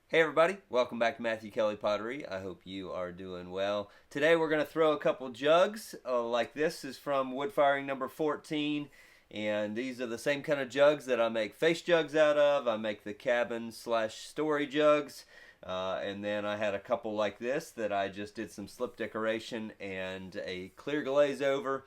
Hey everybody, welcome back to Matthew Kelly Pottery. I hope you are doing well. Today we're going to throw a couple jugs like this is from wood firing number 14, and these are the same kind of jugs that I make face jugs out of. I make the cabin slash story jugs, and then I had a couple like this that I just did some slip decoration and a clear glaze over.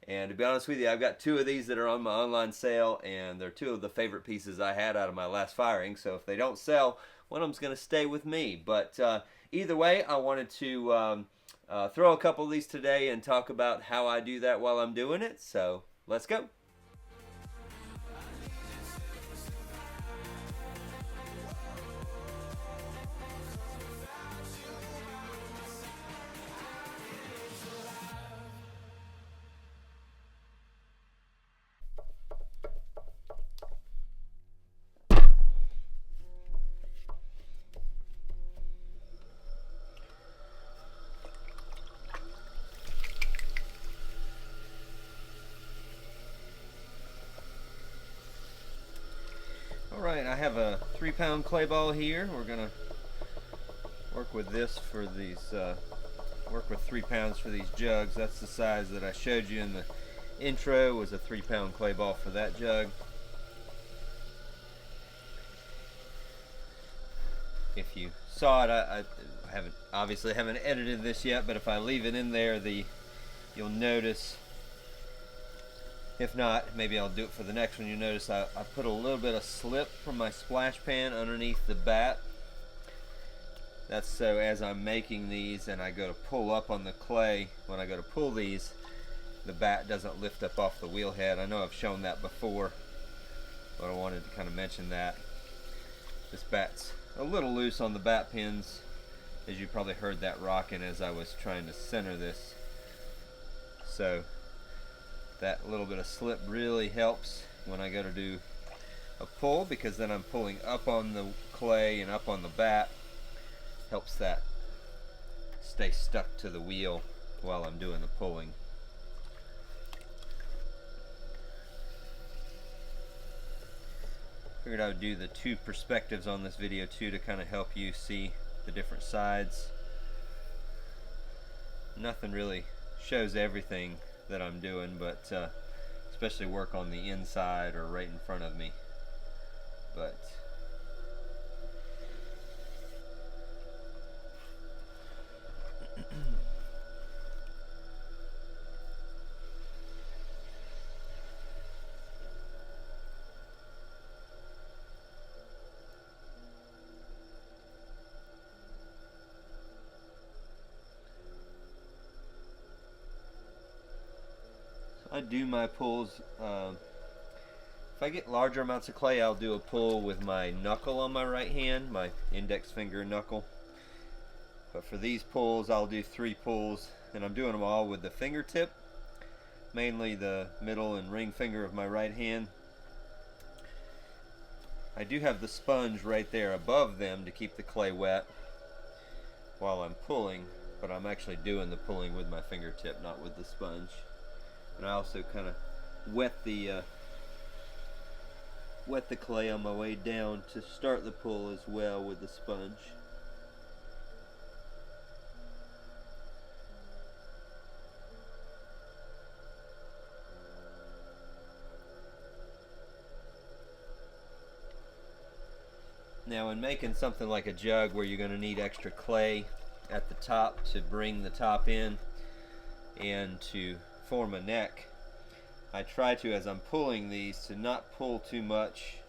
And to be honest with you, I've got two of these that are on my online sale, and they're two of the favorite pieces I had out of my last firing. So if they don't sell, one of them's going to stay with me. But either way, I wanted to throw a couple of these today and talk about how I do that while I'm doing it. So let's go. Alright, I have a 3-pound clay ball here. We're going to work with this for these, work with 3 pounds for these jugs. That's the size that I showed you in the intro, was a 3-pound clay ball for that jug. If you saw it, I haven't edited this yet, but if I leave it in there, you'll notice. If not, maybe I'll do it for the next one. You'll notice I put a little bit of slip from my splash pan underneath the bat. That's so as I'm making these and I go to pull up on the clay, when I go to pull these, the bat doesn't lift up off the wheel head. I know I've shown that before, but I wanted to kind of mention that. This bat's a little loose on the bat pins, as you probably heard that rocking as I was trying to center this. So that little bit of slip really helps when I go to do a pull, because then I'm pulling up on the clay and up on the bat. Helps that stay stuck to the wheel while I'm doing the pulling. Figured I would do the two perspectives on this video too, to kind of help you see the different sides. Nothing really shows everything that I'm doing, but especially work on the inside or right in front of me. But I do my pulls. If I get larger amounts of clay, I'll do a pull with my knuckle on my right hand, my index finger knuckle. But for these pulls, I'll do 3 pulls, and I'm doing them all with the fingertip, mainly the middle and ring finger of my right hand. I do have the sponge right there above them to keep the clay wet while I'm pulling, but I'm actually doing the pulling with my fingertip, not with the sponge. And I also kind of wet the clay on my way down to start the pull as well with the sponge. Now in making something like a jug where you're going to need extra clay at the top to bring the top in and to form a neck, I try to, as I'm pulling these, to not pull too much.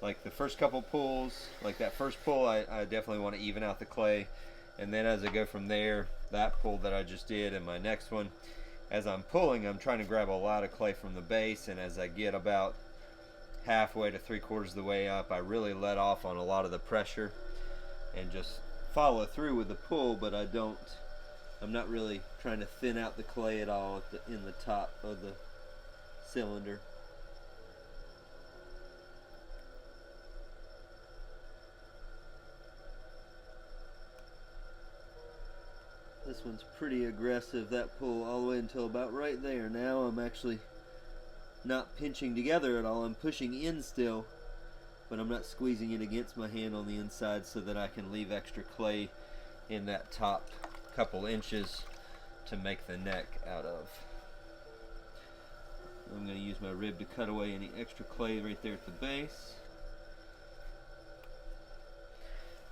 Like the first couple pulls, like that first pull, I definitely want to even out the clay, and then as I go from there, that pull that I just did and my next one, as I'm pulling, I'm trying to grab a lot of clay from the base, and as I get about halfway to 3/4 of the way up, I really let off on a lot of the pressure and just follow through with the pull, but I'm not really trying to thin out the clay at all in the top of the cylinder. This one's pretty aggressive, that pull, all the way until about right there. Now I'm actually not pinching together at all, I'm pushing in still, but I'm not squeezing it against my hand on the inside so that I can leave extra clay in that top couple inches to make the neck out of. I'm going to use my rib to cut away any extra clay right there at the base.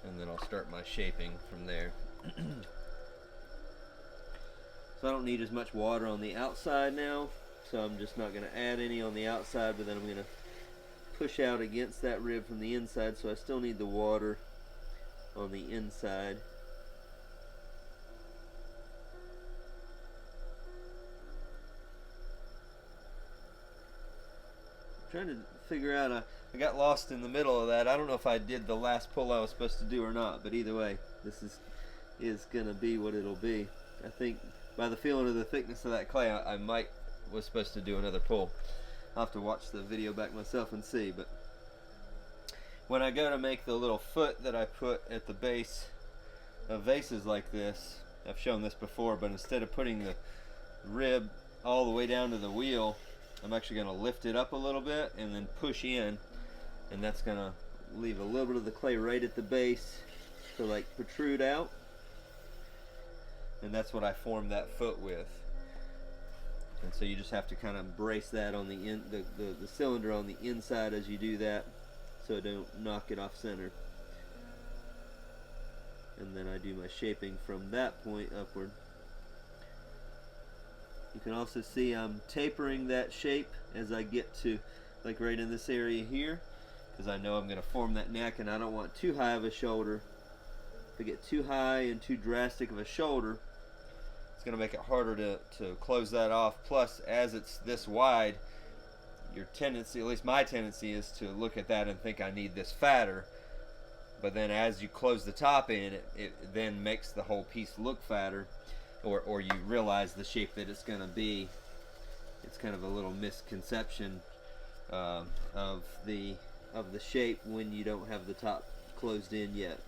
And then I'll start my shaping from there. So I don't need as much water on the outside now, so I'm just not going to add any on the outside, but then I'm going to push out against that rib from the inside, so I still need the water on the inside. Trying to figure out, I got lost in the middle of that. I don't know if I did the last pull I was supposed to do or not, but either way, this is gonna be what it'll be. I think by the feeling of the thickness of that clay, I might was supposed to do another pull. I'll have to watch the video back myself and see. But when I go to make the little foot that I put at the base of vases like this, I've shown this before, but instead of putting the rib all the way down to the wheel, I'm actually going to lift it up a little bit and then push in, and that's going to leave a little bit of the clay right at the base to like protrude out, and that's what I formed that foot with. And so you just have to kind of brace that on the cylinder on the inside as you do that, so don't knock it off center. And then I do my shaping from that point upward. You can also see I'm tapering that shape as I get to like right in this area here, because I know I'm going to form that neck and I don't want too high of a shoulder. If I get too high and too drastic of a shoulder, it's going to make it harder to close that off. Plus, as it's this wide, your tendency, at least my tendency, is to look at that and think I need this fatter. But then as you close the top in, it then makes the whole piece look fatter. Or you realize the shape that it's going to be. It's kind of a little misconception of the shape when you don't have the top closed in yet.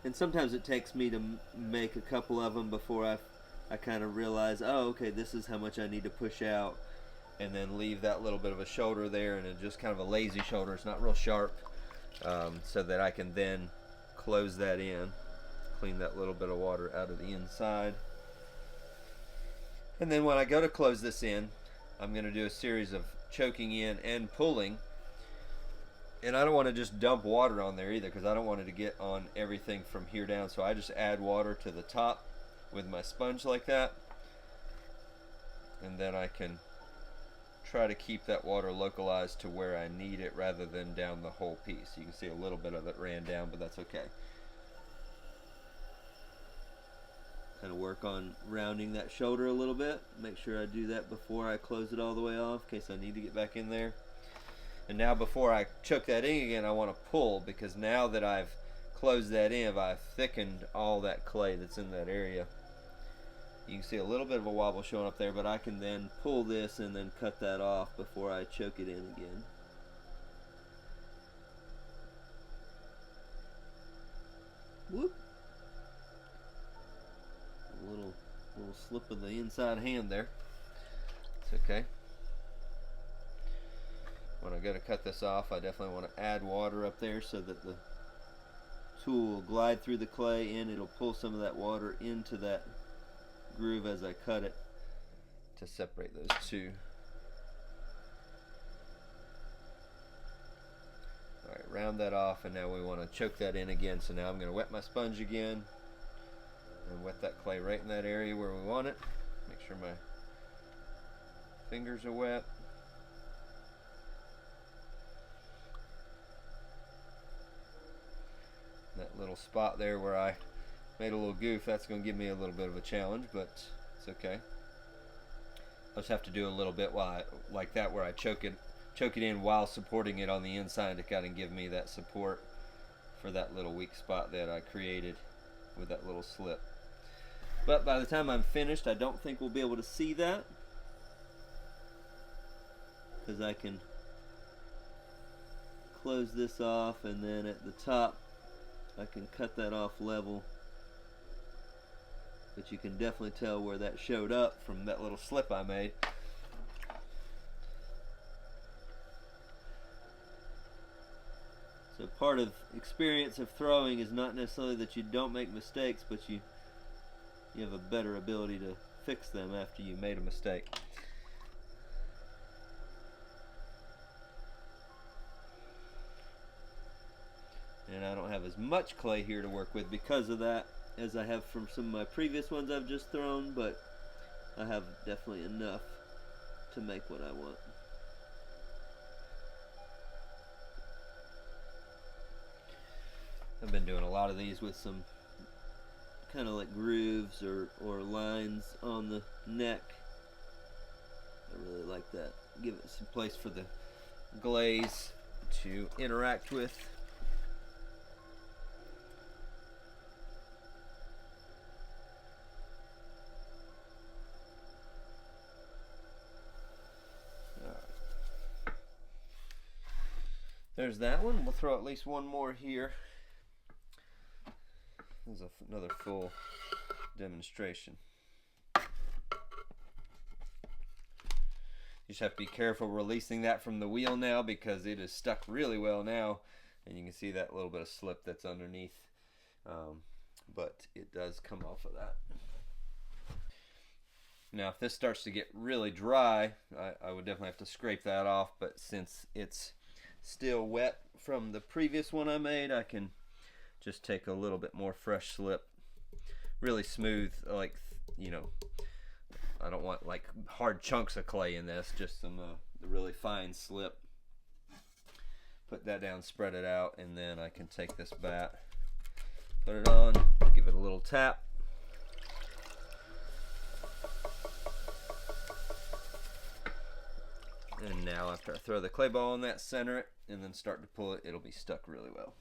And sometimes it takes me to make a couple of them before I kind of realize, oh, okay, this is how much I need to push out, and then leave that little bit of a shoulder there, and it's just kind of a lazy shoulder. It's not real sharp, so that I can then close that in. Clean that little bit of water out of the inside. And then when I go to close this in, I'm going to do a series of choking in and pulling. And I don't want to just dump water on there either, because I don't want it to get on everything from here down. So I just add water to the top with my sponge like that. And then I can try to keep that water localized to where I need it rather than down the whole piece. You can see a little bit of it ran down, but that's okay. Kind of work on rounding that shoulder a little bit. Make sure I do that before I close it all the way off, in case I need to get back in there. And now before I choke that in again, I want to pull, because now that I've closed that in, I've thickened all that clay that's in that area. You can see a little bit of a wobble showing up there, but I can then pull this and then cut that off before I choke it in again. Whoop. Little slip of the inside hand there. It's okay. When I go to cut this off, I definitely want to add water up there so that the tool will glide through the clay and it'll pull some of that water into that groove as I cut it to separate those two. Alright, round that off, and now we want to choke that in again. So now I'm going to wet my sponge again and wet that clay right in that area where we want it. Make sure my fingers are wet. That little spot there where I made a little goof, that's going to give me a little bit of a challenge, but it's okay. I'll just have to do a little bit like that, where I choke it in while supporting it on the inside to kind of give me that support for that little weak spot that I created with that little slip. But by the time I'm finished, I don't think we'll be able to see that, because I can close this off, and then at the top I can cut that off level. But you can definitely tell where that showed up from that little slip I made. So part of experience of throwing is not necessarily that you don't make mistakes, but you have a better ability to fix them after you made a mistake. And I don't have as much clay here to work with because of that as I have from some of my previous ones I've just thrown, but I have definitely enough to make what I want. I've been doing a lot of these with some kind of like grooves or lines on the neck. I really like that. Give it some place for the glaze to interact with. There's that one. We'll throw at least one more here. There's another full demonstration. You just have to be careful releasing that from the wheel now because it is stuck really well now, and you can see that little bit of slip that's underneath, but it does come off of that. Now if this starts to get really dry, I would definitely have to scrape that off, but since it's still wet from the previous one I made, I can just take a little bit more fresh slip. Really smooth, like, you know, I don't want like hard chunks of clay in this, just some really fine slip. Put that down, spread it out, and then I can take this bat, put it on, give it a little tap. And now after I throw the clay ball in that, center it, and then start to pull it, it'll be stuck really well.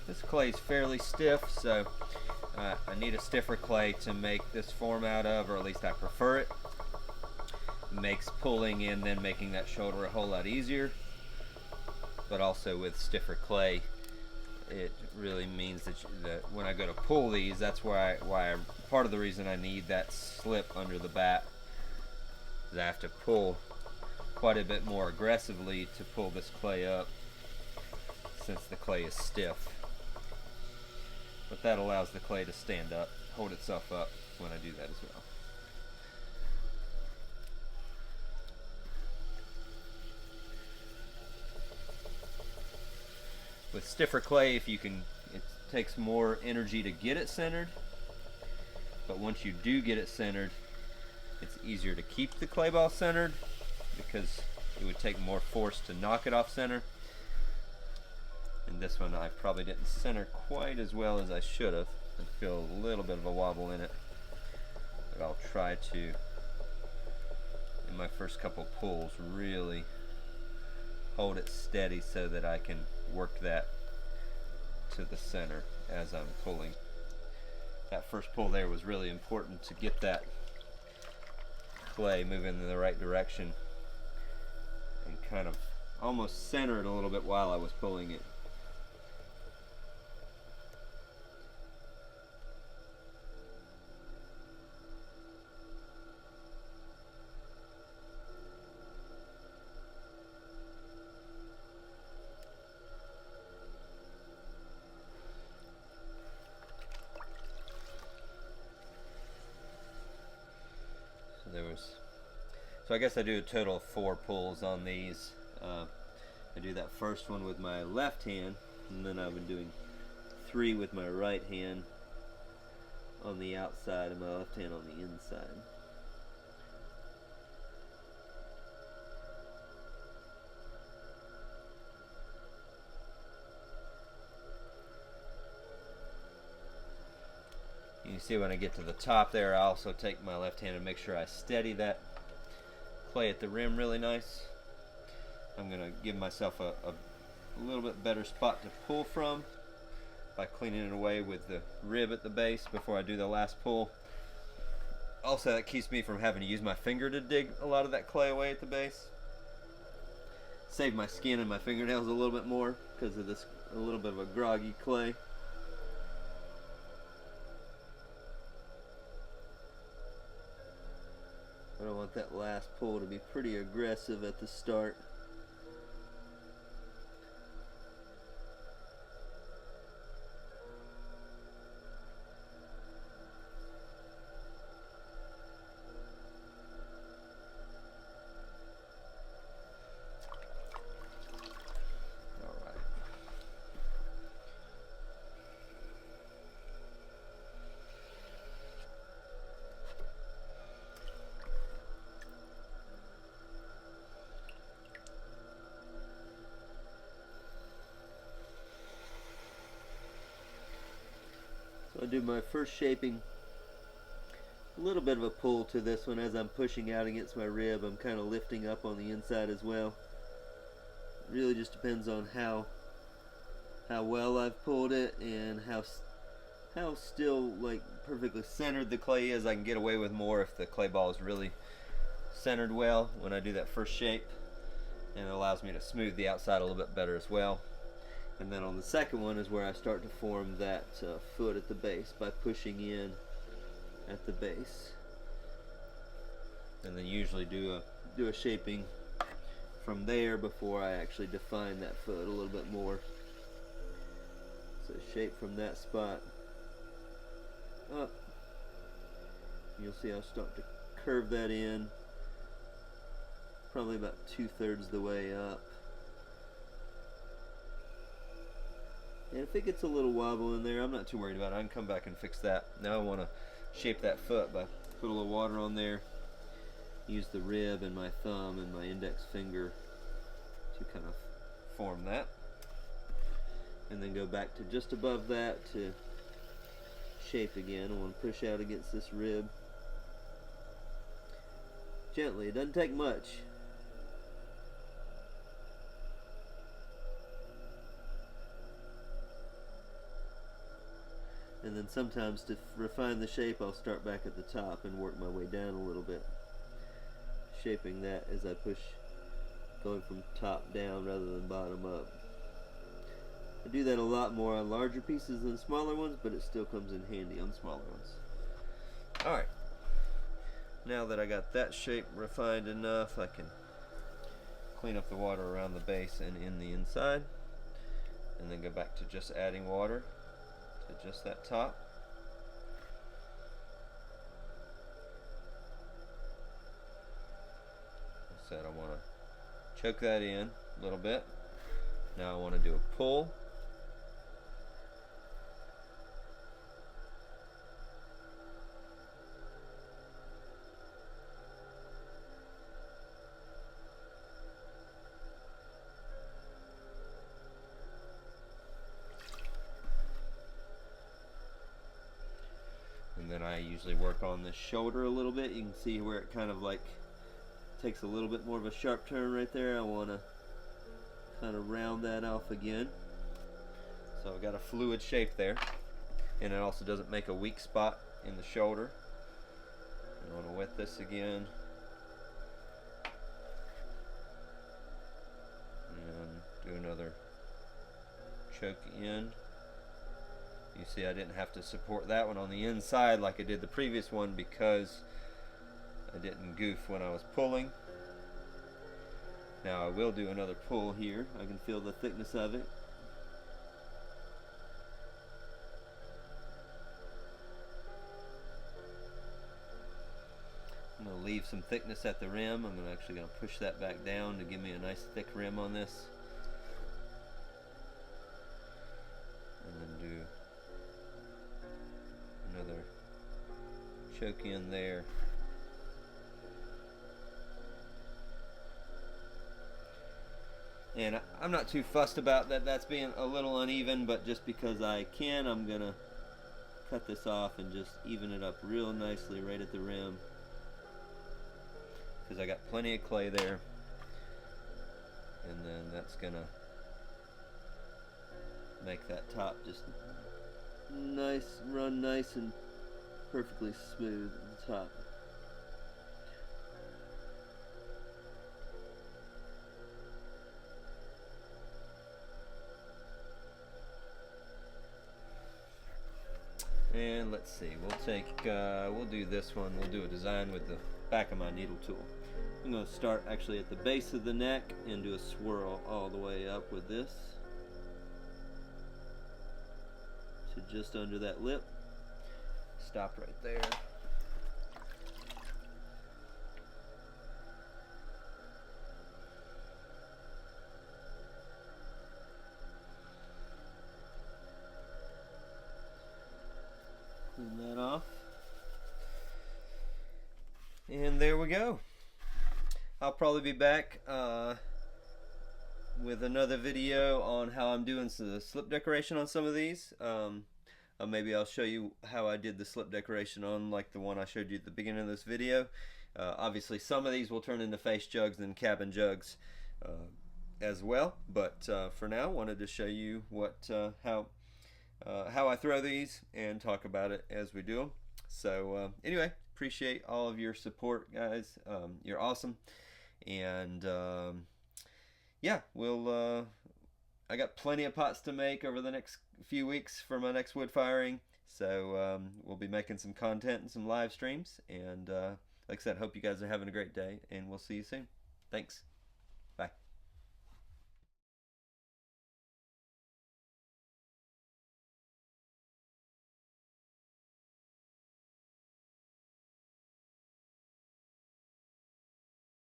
This clay is fairly stiff, so I need a stiffer clay to make this form out of, or at least I prefer it. It makes pulling and then making that shoulder a whole lot easier, but also with stiffer clay, it really means that when I go to pull these, that's why part of the reason I need that slip under the bat is I have to pull quite a bit more aggressively to pull this clay up, since the clay is stiff. But that allows the clay to stand up, hold itself up when I do that as well. With stiffer clay, it takes more energy to get it centered, but once you do get it centered, it's easier to keep the clay ball centered because it would take more force to knock it off center. And this one I probably didn't center quite as well as I should have. I feel a little bit of a wobble in it, but I'll try to, in my first couple pulls, really hold it steady so that I can work that to the center as I'm pulling. That first pull there was really important to get that clay moving in the right direction and kind of almost center it a little bit while I was pulling it. So I guess I do a total of 4 pulls on these. I do that first one with my left hand, and then I've been doing 3 with my right hand on the outside and my left hand on the inside. You see when I get to the top there, I also take my left hand and make sure I steady that clay at the rim really nice. I'm going to give myself a little bit better spot to pull from by cleaning it away with the rib at the base before I do the last pull. Also, that keeps me from having to use my finger to dig a lot of that clay away at the base. Save my skin and my fingernails a little bit more because of this a little bit of a groggy clay. But I want that last pull to be pretty aggressive at the start. So I do my first shaping, a little bit of a pull to this one as I'm pushing out against my rib. I'm kind of lifting up on the inside as well. It really just depends on how well I've pulled it and how still like perfectly centered the clay is. I can get away with more if the clay ball is really centered well when I do that first shape, and it allows me to smooth the outside a little bit better as well. And then on the second one is where I start to form that foot at the base by pushing in at the base, and then usually do a shaping from there before I actually define that foot a little bit more. So shape from that spot up. You'll see I'll start to curve that in, probably about 2/3 the way up. And if it gets a little wobble in there, I'm not too worried about it. I can come back and fix that. Now I want to shape that foot by put a little water on there, use the rib and my thumb and my index finger to kind of form that, and then go back to just above that to shape again. I want to push out against this rib gently. It doesn't take much. And then sometimes to refine the shape, I'll start back at the top and work my way down a little bit, shaping that as I push, going from top down rather than bottom up. I do that a lot more on larger pieces than smaller ones, but it still comes in handy on smaller ones. Alright, now that I got that shape refined enough, I can clean up the water around the base and in the inside, and then go back to just adding water to just that top. I said I want to choke that in a little bit. Now I want to do a pull. And then I usually work on this shoulder a little bit. You can see where it kind of like takes a little bit more of a sharp turn right there. I want to kind of round that off again. So I've got a fluid shape there, and it also doesn't make a weak spot in the shoulder. I want to wet this again. And do another choke in. You see I didn't have to support that one on the inside like I did the previous one because I didn't goof when I was pulling. Now I will do another pull here. I can feel the thickness of it. I'm going to leave some thickness at the rim. I'm actually going to push that back down to give me a nice thick rim on this. And then do another choke in there. And I'm not too fussed about that's being a little uneven, but just because I can, I'm gonna cut this off and just even it up real nicely right at the rim, because I got plenty of clay there. And then that's gonna make that top just run nice and perfectly smooth at the top. And let's see, we'll do this one. We'll do a design with the back of my needle tool. I'm going to start actually at the base of the neck and do a swirl all the way up with this to just under that lip. Stop right there. Clean that off. And there we go. I'll probably be back with another video on how I'm doing the slip decoration on some of these. Maybe I'll show you how I did the slip decoration on like the one I showed you at the beginning of this video. Obviously some of these will turn into face jugs and cabin jugs as well, but for now wanted to show you how I throw these and talk about it as we do them. So anyway, appreciate all of your support, guys. You're awesome. And yeah, I got plenty of pots to make over the next few weeks for my next wood firing. So we'll be making some content and some live streams. And like I said, hope you guys are having a great day, and we'll see you soon. Thanks.